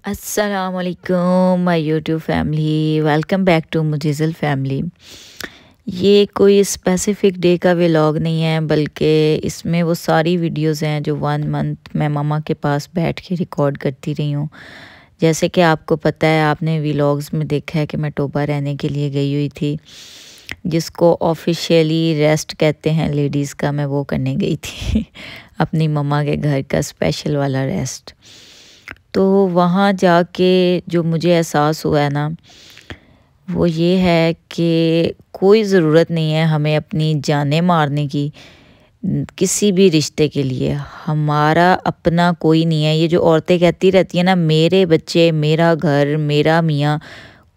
अस्सलामुअलैकुम my YouTube family, welcome back to Mujizal family. ये कोई स्पेसिफ़िक डे का व्लॉग नहीं है, बल्कि इसमें वो सारी वीडियोस हैं जो 1 मंथ मैं मम्मा के पास बैठ के रिकॉर्ड करती रही हूँ। जैसे कि आपको पता है, आपने व्लॉग्स में देखा है कि मैं टोबा रहने के लिए गई हुई थी, जिसको ऑफिशियली रेस्ट कहते हैं लेडीज़ का। मैं वो करने गई थी अपनी मम्मा के घर का स्पेशल वाला रेस्ट। तो वहाँ जाके जो मुझे एहसास हुआ है ना, वो ये है कि कोई ज़रूरत नहीं है हमें अपनी जानें मारने की किसी भी रिश्ते के लिए। हमारा अपना कोई नहीं है। ये जो औरतें कहती रहती हैं ना, मेरे बच्चे, मेरा घर, मेरा मियाँ,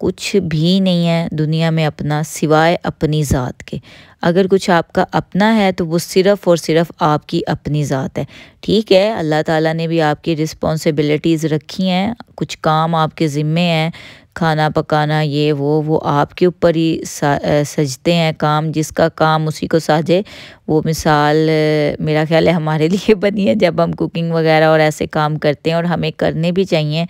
कुछ भी नहीं है दुनिया में अपना सिवाय अपनी ज़ात के। अगर कुछ आपका अपना है तो वो सिर्फ़ और सिर्फ आपकी अपनी ज़ात है। ठीक है, अल्लाह ताला ने भी आपकी रिस्पॉन्सिबिलिटीज़ रखी हैं, कुछ काम आपके ज़िम्मे हैं, खाना पकाना, ये वो आपके ऊपर ही सजते हैं काम। जिसका काम उसी को साजे। वो मिसाल मेरा ख़्याल है हमारे लिए बनी है जब हम कुकिंग वगैरह और ऐसे काम करते हैं, और हमें करने भी चाहिए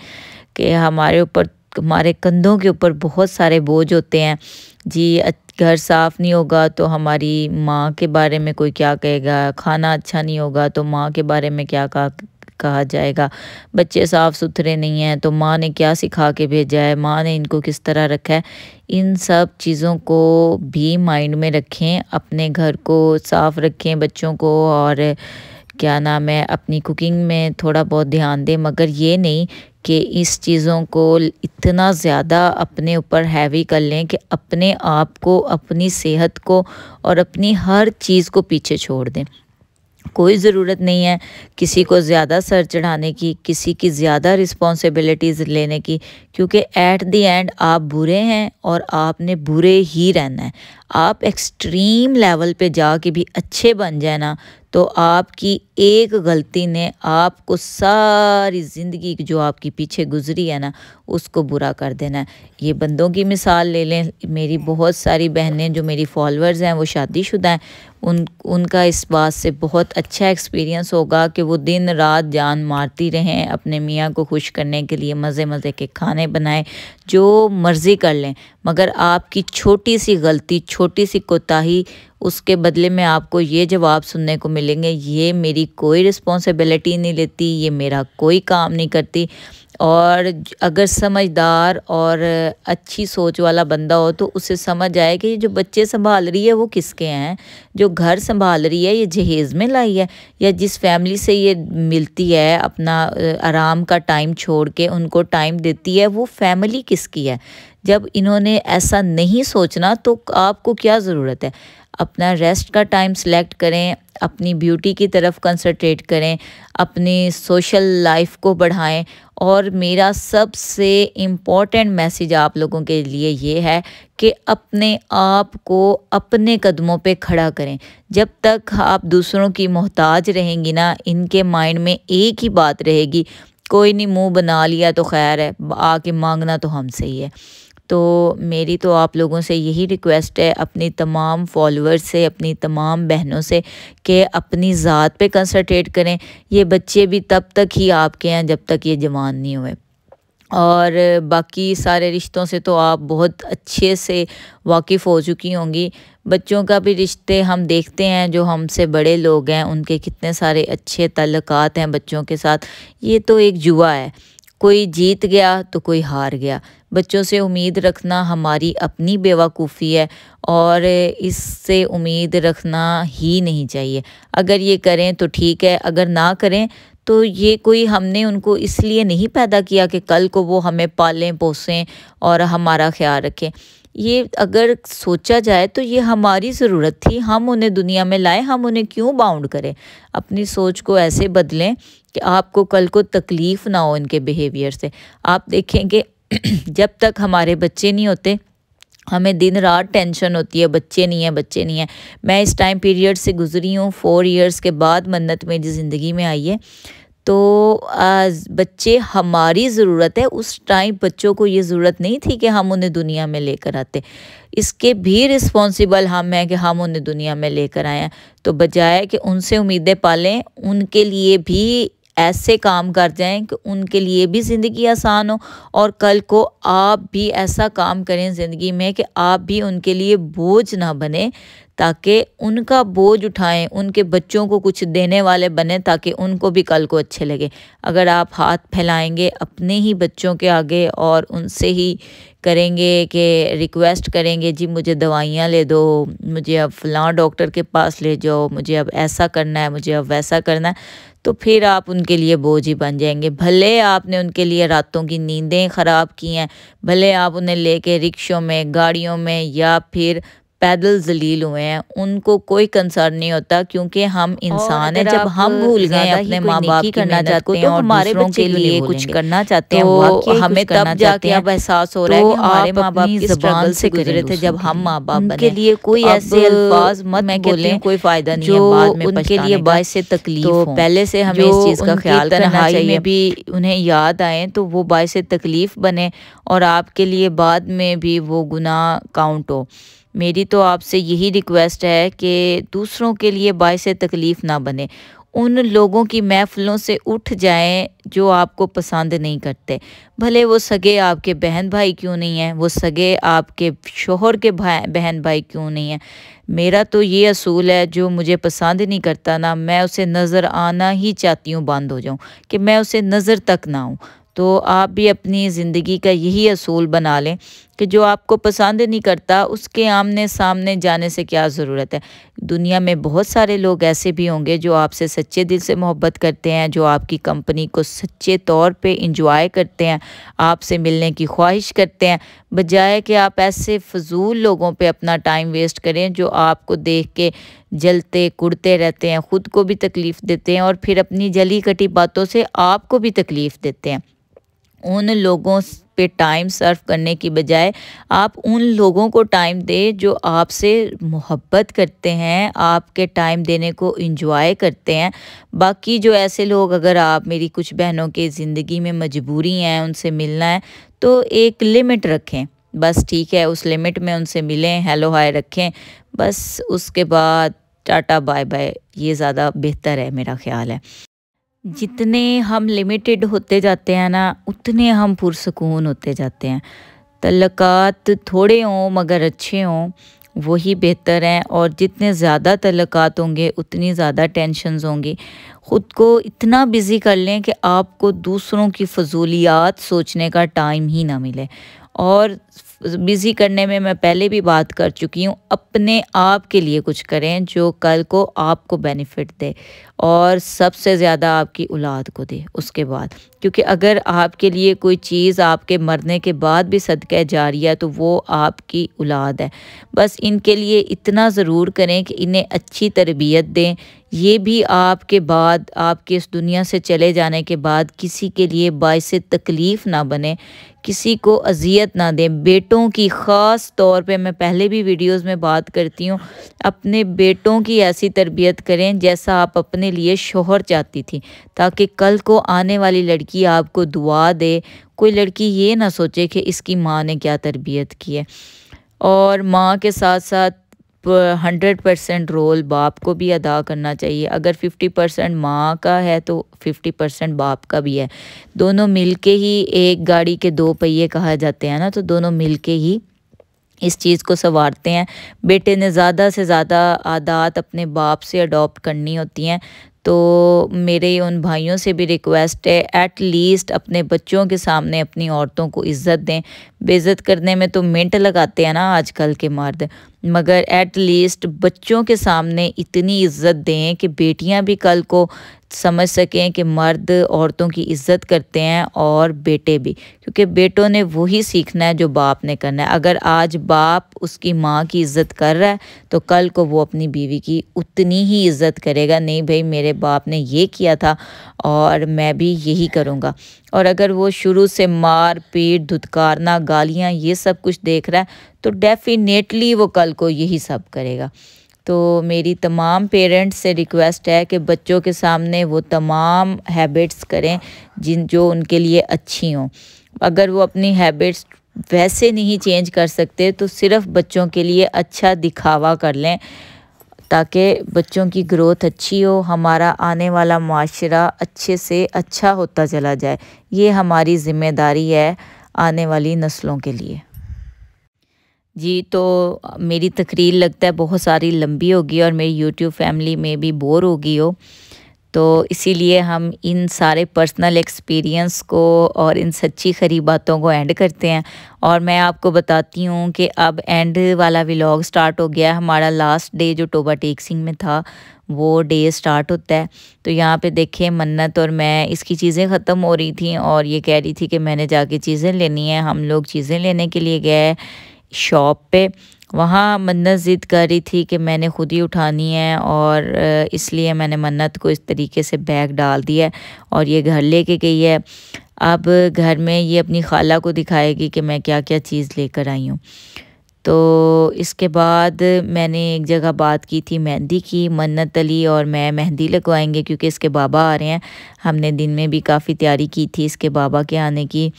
कि हमारे कंधों के ऊपर बहुत सारे बोझ होते हैं जी। घर साफ़ नहीं होगा तो हमारी माँ के बारे में कोई क्या कहेगा, खाना अच्छा नहीं होगा तो माँ के बारे में क्या कहा जाएगा, बच्चे साफ़ सुथरे नहीं हैं तो माँ ने क्या सिखा के भेजा है, माँ ने इनको किस तरह रखा है। इन सब चीज़ों को भी माइंड में रखें, अपने घर को साफ़ रखें, बच्चों को, और क्या नाम है, अपनी कुकिंग में थोड़ा बहुत ध्यान दें। मगर ये नहीं कि इस चीज़ों को इतना ज़्यादा अपने ऊपर हैवी कर लें कि अपने आप को, अपनी सेहत को और अपनी हर चीज़ को पीछे छोड़ दें। कोई ज़रूरत नहीं है किसी को ज़्यादा सर चढ़ाने की, किसी की ज़्यादा रिस्पॉन्सिबिलिटीज़ लेने की, क्योंकि एट द एंड आप बुरे हैं और आपने बुरे ही रहना है। आप एक्सट्रीम लेवल पे जाके भी अच्छे बन जाए ना, तो आपकी एक गलती ने आपको सारी ज़िंदगी जो आपकी पीछे गुजरी है ना, उसको बुरा कर देना है। ये बंदों की मिसाल ले लें, मेरी बहुत सारी बहनें जो मेरी फॉलोअर्स हैं वो शादीशुदा हैं, उनका इस बात से बहुत अच्छा एक्सपीरियंस होगा कि वो दिन रात जान मारती रहें अपने मियाँ को खुश करने के लिए, मज़े मज़े के खाने बनाएं, जो मर्ज़ी कर लें। मगर आपकी छोटी सी गलती, छोटी सी कोताही, उसके बदले में आपको ये जवाब सुनने को मिलेंगे, ये मेरी कोई रिस्पॉन्सिबिलिटी नहीं लेती, ये मेरा कोई काम नहीं करती। और अगर समझदार और अच्छी सोच वाला बंदा हो तो उसे समझ आए कि ये जो बच्चे संभाल रही है वो किसके हैं, जो घर संभाल रही है ये जहेज़ में लाई है, या जिस फैमिली से ये मिलती है, अपना आराम का टाइम छोड़ के उनको टाइम देती है, वो फैमिली किसकी है। जब इन्होंने ऐसा नहीं सोचना तो आपको क्या ज़रूरत है। अपना रेस्ट का टाइम सेलेक्ट करें, अपनी ब्यूटी की तरफ कंसंट्रेट करें, अपनी सोशल लाइफ को बढ़ाएं। और मेरा सबसे इम्पोर्टेंट मैसेज आप लोगों के लिए ये है कि अपने आप को अपने कदमों पे खड़ा करें। जब तक आप दूसरों की मोहताज रहेंगी ना, इनके माइंड में एक ही बात रहेगी, कोई नहीं, मुंह बना लिया तो खैर है, आके मांगना तो हमसे ही है। तो मेरी तो आप लोगों से यही रिक्वेस्ट है, अपनी तमाम फॉलोअर्स से, अपनी तमाम बहनों से, कि अपनी ज़ात पे कंसंट्रेट करें। ये बच्चे भी तब तक ही आपके हैं जब तक ये जवान नहीं हुए, और बाकी सारे रिश्तों से तो आप बहुत अच्छे से वाकिफ़ हो चुकी होंगी। बच्चों का भी रिश्ते हम देखते हैं, जो हमसे बड़े लोग हैं उनके कितने सारे अच्छे ताल्लुकात हैं बच्चों के साथ। ये तो एक जुआ है, कोई जीत गया तो कोई हार गया। बच्चों से उम्मीद रखना हमारी अपनी बेवकूफ़ी है, और इससे उम्मीद रखना ही नहीं चाहिए। अगर ये करें तो ठीक है, अगर ना करें तो ये कोई, हमने उनको इसलिए नहीं पैदा किया कि कल को वो हमें पालें पोसें और हमारा ख्याल रखें। ये अगर सोचा जाए तो ये हमारी ज़रूरत थी, हम उन्हें दुनिया में लाए, हम उन्हें क्यों बाउंड करें। अपनी सोच को ऐसे बदलें कि आपको कल को तकलीफ़ ना हो इनके बिहेवियर से। आप देखेंगे जब तक हमारे बच्चे नहीं होते, हमें दिन रात टेंशन होती है, बच्चे नहीं है, बच्चे नहीं है। मैं इस टाइम पीरियड से गुजरी हूँ, 4 इयर्स के बाद मन्नत मेरी ज़िंदगी में आई है। तो बच्चे हमारी ज़रूरत है, उस टाइम बच्चों को ये ज़रूरत नहीं थी कि हम उन्हें दुनिया में लेकर आते। इसके भी रिस्पॉन्सिबल हम हैं कि हम उन्हें दुनिया में लेकर आए हैं। तो बजाय कि उनसे उम्मीदें पालें, उनके लिए भी ऐसे काम कर जाएं कि उनके लिए भी ज़िंदगी आसान हो और कल को आप भी ऐसा काम करें ज़िंदगी में कि आप भी उनके लिए बोझ ना बने, ताकि उनका बोझ उठाएं, उनके बच्चों को कुछ देने वाले बने ताकि उनको भी कल को अच्छे लगे। अगर आप हाथ फैलाएंगे अपने ही बच्चों के आगे और उनसे ही करेंगे कि रिक्वेस्ट करेंगे, जी मुझे दवाइयाँ ले दो, मुझे अब फ़लाँ डॉक्टर के पास ले जाओ, मुझे अब ऐसा करना है, मुझे अब वैसा करना है, तो फिर आप उनके लिए बोझ ही बन जाएंगे। भले आपने उनके लिए रातों की नींदें ख़राब की हैं, भले आप उन्हें लेके रिक्शों में, गाड़ियों में या फिर पैदल ज़लील हुए हैं, उनको कोई कंसर्न नहीं होता, क्योंकि हम इंसान हैं। जब हम भूल गए अपने माँ बाप की मेहनत को, तो हमारे बच्चों के लिए कुछ करना चाहते हैं, तो हमें तब जाके अब एहसास हो रहा है कि हमारे माँ बाप किस स्ट्रगल से गुजरे थे जब हम माँ बाप बने। उनके लिए कोई ऐसे अल्फाज मत बोलें, कोई फ़ायदा नहीं है बाद में उनके लिए बाइस से तकलीफ हो। पहले से हमें इस चीज़ का ख्याल करना चाहिए, भी उन्हें याद आए तो वो बाइस से तकलीफ बने और आपके लिए बाद में भी वो गुनाह काउंट हो। मेरी तो आपसे यही रिक्वेस्ट है कि दूसरों के लिए बाइस तकलीफ़ ना बने, उन लोगों की महफ़िलों से उठ जाएं जो आपको पसंद नहीं करते, भले वो सगे आपके बहन भाई क्यों नहीं हैं, वो सगे आपके शोहर के बहन भाई क्यों नहीं हैं। मेरा तो ये असूल है, जो मुझे पसंद नहीं करता ना, मैं उसे नज़र आना ही चाहती हूँ बंद हो जाऊँ, कि मैं उसे नज़र तक ना आऊँ। तो आप भी अपनी ज़िंदगी का यही असूल बना लें कि जो आपको पसंद नहीं करता उसके आमने सामने जाने से क्या ज़रूरत है। दुनिया में बहुत सारे लोग ऐसे भी होंगे जो आपसे सच्चे दिल से मोहब्बत करते हैं, जो आपकी कंपनी को सच्चे तौर पे इंजॉय करते हैं, आपसे मिलने की ख्वाहिश करते हैं, बजाय कि आप ऐसे फजूल लोगों पे अपना टाइम वेस्ट करें जो आपको देख के जलते कुड़ते रहते हैं, ख़ुद को भी तकलीफ़ देते हैं और फिर अपनी जली कटी बातों से आपको भी तकलीफ़ देते हैं। उन लोगों पे टाइम सर्व करने की बजाय आप उन लोगों को टाइम दें जो आपसे मोहब्बत करते हैं, आपके टाइम देने को एंजॉय करते हैं। बाकी जो ऐसे लोग, अगर आप मेरी कुछ बहनों के ज़िंदगी में मजबूरी हैं, उनसे मिलना है तो एक लिमिट रखें, बस ठीक है, उस लिमिट में उनसे मिलें, हेलो हाय रखें, बस उसके बाद टाटा बाय बाय, ये ज़्यादा बेहतर है मेरा ख़्याल है। जितने हम लिमिटेड होते जाते हैं ना, उतने हम पुरसकून होते जाते हैं। तल्लुकात थोड़े हों मगर अच्छे हों, वही बेहतर हैं, और जितने ज़्यादा तल्लुकात होंगे उतनी ज़्यादा टेंशन्स होंगी। ख़ुद को इतना बिज़ी कर लें कि आपको दूसरों की फजूलियात सोचने का टाइम ही ना मिले। और बिज़ी करने में मैं पहले भी बात कर चुकी हूँ, अपने आप के लिए कुछ करें जो कल को आपको बेनिफिट दे और सबसे ज़्यादा आपकी औलाद को दे उसके बाद। क्योंकि अगर आपके लिए कोई चीज़ आपके मरने के बाद भी सदका जारिया है तो वो आपकी औलाद है। बस इनके लिए इतना ज़रूर करें कि इन्हें अच्छी तरबियत दें, ये भी आपके बाद, आपके इस दुनिया से चले जाने के बाद किसी के लिए बाइस तकलीफ़ ना बने, किसी को अजियत ना दें। बेटों की ख़ास तौर पे, मैं पहले भी वीडियोस में बात करती हूँ, अपने बेटों की ऐसी तरबियत करें जैसा आप अपने लिए शोहर चाहती थी, ताकि कल को आने वाली लड़की आपको दुआ दे। कोई लड़की ये ना सोचे कि इसकी माँ ने क्या तरबियत की है। और माँ के साथ साथ 100% रोल बाप को भी अदा करना चाहिए। अगर 50% माँ का है तो 50% बाप का भी है। दोनों मिलके ही, एक गाड़ी के दो पहिए कहा जाते हैं ना, तो दोनों मिलके ही इस चीज़ को संवारते हैं। बेटे ने ज़्यादा से ज़्यादा आदत अपने बाप से अडॉप्ट करनी होती हैं। तो मेरे उन भाइयों से भी रिक्वेस्ट है, एट लीस्ट अपने बच्चों के सामने अपनी औरतों को इज़्ज़त दें। बेइज्जत करने में तो मिनट लगाते हैं ना आजकल के मर्द, मगर एट लीस्ट बच्चों के सामने इतनी इज़्ज़त दें कि बेटियां भी कल को समझ सकें कि मर्द औरतों की इज़्ज़त करते हैं और बेटे भी, क्योंकि बेटों ने वही सीखना है जो बाप ने करना है। अगर आज बाप उसकी माँ की इज़्ज़त कर रहा है तो कल को वो अपनी बीवी की उतनी ही इज़्ज़त करेगा। नहीं भाई, मेरे बाप ने ये किया था और मैं भी यही करूँगा। और अगर वो शुरू से मार पीट, धुतकारना, गालियाँ, ये सब कुछ देख रहा है तो डेफिनेटली वो कल को यही सब करेगा। तो मेरी तमाम पेरेंट्स से रिक्वेस्ट है कि बच्चों के सामने वो तमाम हैबिट्स करें जो उनके लिए अच्छी हों। अगर वो अपनी हैबिट्स वैसे नहीं चेंज कर सकते तो सिर्फ बच्चों के लिए अच्छा दिखावा कर लें, ताकि बच्चों की ग्रोथ अच्छी हो, हमारा आने वाला माशरा अच्छे से अच्छा होता चला जाए। ये हमारी ज़िम्मेदारी है आने वाली नस्लों के लिए। जी, तो मेरी तकरीर लगता है बहुत सारी लंबी होगी और मेरी यूट्यूब फैमिली में भी बोर हो गई हो, तो इसीलिए हम इन सारे पर्सनल एक्सपीरियंस को और इन सच्ची खरी बातों को एंड करते हैं। और मैं आपको बताती हूँ कि अब एंड वाला व्लॉग स्टार्ट हो गया है। हमारा लास्ट डे जो टोबा टेक सिंह में था वो डे स्टार्ट होता है। तो यहाँ पे देखिए मन्नत और मैं, इसकी चीज़ें ख़त्म हो रही थी और ये कह रही थी कि मैंने जाके चीज़ें लेनी है। हम लोग चीज़ें लेने के लिए गए शॉप पे। वहाँ मन्नत ज़िद कर रही थी कि मैंने खुद ही उठानी है और इसलिए मैंने मन्नत को इस तरीके से बैग डाल दिया और ये घर लेके गई है। अब घर में ये अपनी खाला को दिखाएगी कि मैं क्या क्या चीज़ लेकर आई हूँ। तो इसके बाद मैंने एक जगह बात की थी मेहंदी की। मन्नत अली और मैं मेहंदी लगवाएंगे क्योंकि इसके बाबा आ रहे हैं। हमने दिन में भी काफ़ी तैयारी की थी इसके बाबा के आने की।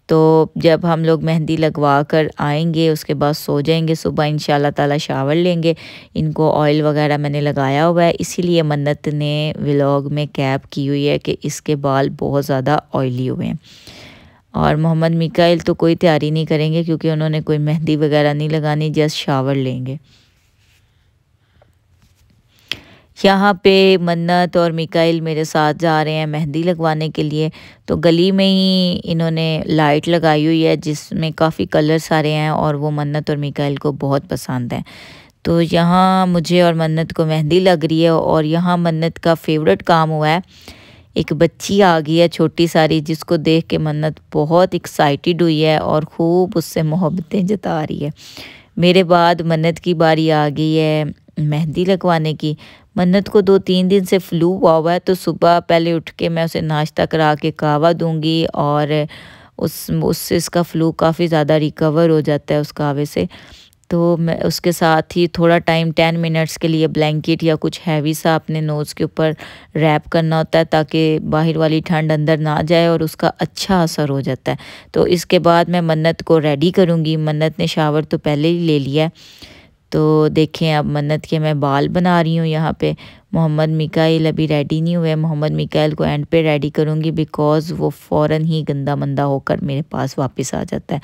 तो जब हम लोग मेहंदी लगवा कर आएंगे उसके बाद सो जाएंगे, सुबह इंशाल्लाह ताला शावर लेंगे। इनको ऑयल वगैरह मैंने लगाया हुआ है, इसीलिए मन्नत ने व्लॉग में कैप की हुई है कि इसके बाल बहुत ज़्यादा ऑयली हुए हैं। और मोहम्मद मिकाइल तो कोई तैयारी नहीं करेंगे क्योंकि उन्होंने कोई मेहंदी वगैरह नहीं लगानी, जस्ट शावर लेंगे। यहाँ पे मन्नत और मिकाइल मेरे साथ जा रहे हैं मेहंदी लगवाने के लिए। तो गली में ही इन्होंने लाइट लगाई हुई है जिसमें काफ़ी कलर सारे हैं और वो मन्नत और मिकाइल को बहुत पसंद है। तो यहाँ मुझे और मन्नत को मेहंदी लग रही है और यहाँ मन्नत का फेवरेट काम हुआ है। एक बच्ची आ गई है छोटी सारी जिसको देख के मन्नत बहुत एक्साइटेड हुई है और खूब उससे मोहब्बतें जता रही है। मेरे बाद मन्नत की बारी आ गई है मेहंदी लगवाने की। मन्नत को 2-3 दिन से फ्लू हुआ है, तो सुबह पहले उठ के मैं उसे नाश्ता करा के कहवा दूंगी और उससे इसका फ्लू काफ़ी ज़्यादा रिकवर हो जाता है उस कहवे से। तो मैं उसके साथ ही थोड़ा टाइम 10 मिनट्स के लिए ब्लैंकेट या कुछ हैवी सा अपने नोज़ के ऊपर रैप करना होता है ताकि बाहर वाली ठंड अंदर ना जाए और उसका अच्छा असर हो जाता है। तो इसके बाद मैं मन्नत को रेडी करूँगी। मन्नत ने शावर तो पहले ही ले लिया है। तो देखें अब मन्नत के मैं बाल बना रही हूँ यहाँ पे। मोहम्मद मिकाइल अभी रेडी नहीं हुए। मोहम्मद मिकाइल को एंड पे रेडी करूँगी बिकॉज़ वो फ़ौरन ही गंदा मंदा होकर मेरे पास वापस आ जाता है।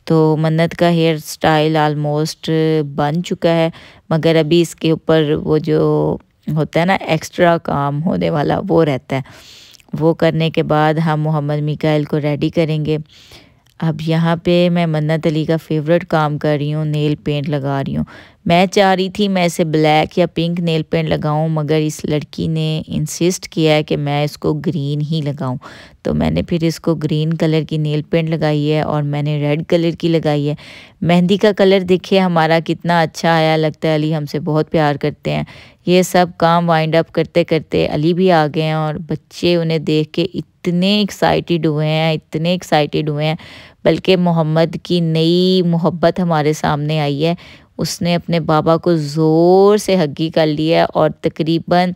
तो मन्नत का हेयर स्टाइल आलमोस्ट बन चुका है, मगर अभी इसके ऊपर वो जो होता है ना एक्स्ट्रा काम होने वाला वो रहता है। वो करने के बाद हम मोहम्मद मिकाइल को रेडी करेंगे। अब यहाँ पे मैं मन्नत अली का फेवरेट काम कर रही हूँ, नेल पेंट लगा रही हूँ। मैं चाह रही थी मैं इसे ब्लैक या पिंक नेल पेंट लगाऊं, मगर इस लड़की ने इंसिस्ट किया है कि मैं इसको ग्रीन ही लगाऊं। तो मैंने फिर इसको ग्रीन कलर की नेल पेंट लगाई है और मैंने रेड कलर की लगाई है। मेहंदी का कलर देखिए हमारा कितना अच्छा आया, लगता है अली हमसे बहुत प्यार करते हैं। ये सब काम वाइंड अप करते करते अली भी आ गए हैं और बच्चे उन्हें देख के इतने एक्साइटेड हुए हैं, इतने एक्साइटेड हुए हैं। बल्कि मोहम्मद की नई मोहब्बत हमारे सामने आई है। उसने अपने बाबा को ज़ोर से हगी कर लिया और तकरीबन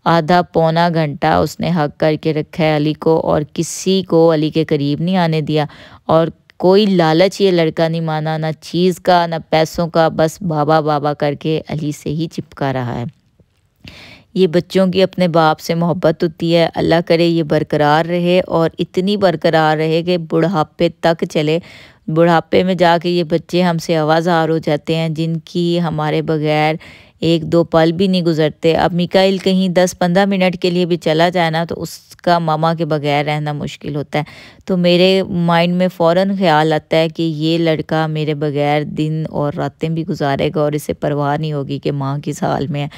आधा पौना घंटा उसने हग करके रखा है अली को और किसी को अली के करीब नहीं आने दिया। और कोई लालच ये लड़का नहीं माना, ना चीज़ का ना पैसों का, बस बाबा बाबा करके अली से ही चिपका रहा है। ये बच्चों की अपने बाप से मोहब्बत होती है। अल्लाह करे ये बरकरार रहे और इतनी बरकरार रहे कि बुढ़ापे तक चले। बुढ़ापे में जाके ये बच्चे हमसे आवाज़ार हो जाते हैं जिनकी हमारे बगैर 1-2 पल भी नहीं गुजरते। अब मिकाइल कहीं 10-15 मिनट के लिए भी चला जाए ना तो उसका मामा के बगैर रहना मुश्किल होता है। तो मेरे माइंड में फ़ौरन ख़्याल आता है कि ये लड़का मेरे बगैर दिन और रातें भी गुजारेगा और इसे परवाह नहीं होगी कि माँ किस हाल में है।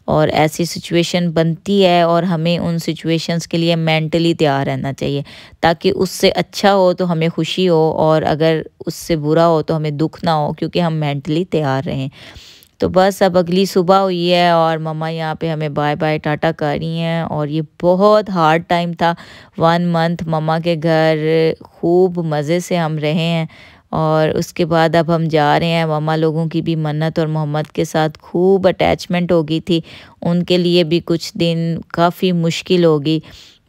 और ऐसी सिचुएशन बनती है और हमें उन सिचुएशंस के लिए मेंटली तैयार रहना चाहिए ताकि उससे अच्छा हो तो हमें खुशी हो और अगर उससे बुरा हो तो हमें दुख ना हो, क्योंकि हम मेंटली तैयार रहें। तो बस अब अगली सुबह हुई है और मम्मा यहाँ पे हमें बाय बाय टाटा कर रही हैं। और ये बहुत हार्ड टाइम था 1 मंथ मम्मा के घर, खूब मज़े से हम रहे हैं। और उसके बाद अब हम जा रहे हैं। मम्मा लोगों की भी मन्नत और मोहम्मद के साथ खूब अटैचमेंट हो गई थी, उनके लिए भी कुछ दिन काफ़ी मुश्किल होगी।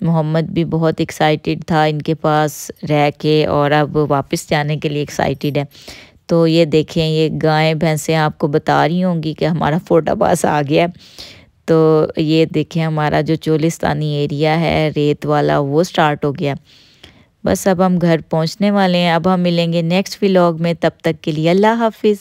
मोहम्मद भी बहुत एक्साइटेड था इनके पास रह के और अब वापस जाने के लिए एक्साइटेड है। तो ये देखें, ये गाय भैंसें आपको बता रही होंगी कि हमारा फोर्ट अब्बास आ गया। तो ये देखें, हमारा जो चोलिस्तानी एरिया है रेत वाला, वो स्टार्ट हो गया। बस अब हम घर पहुंचने वाले हैं। अब हम मिलेंगे नेक्स्ट व्लॉग में, तब तक के लिए अल्लाह हाफिज़।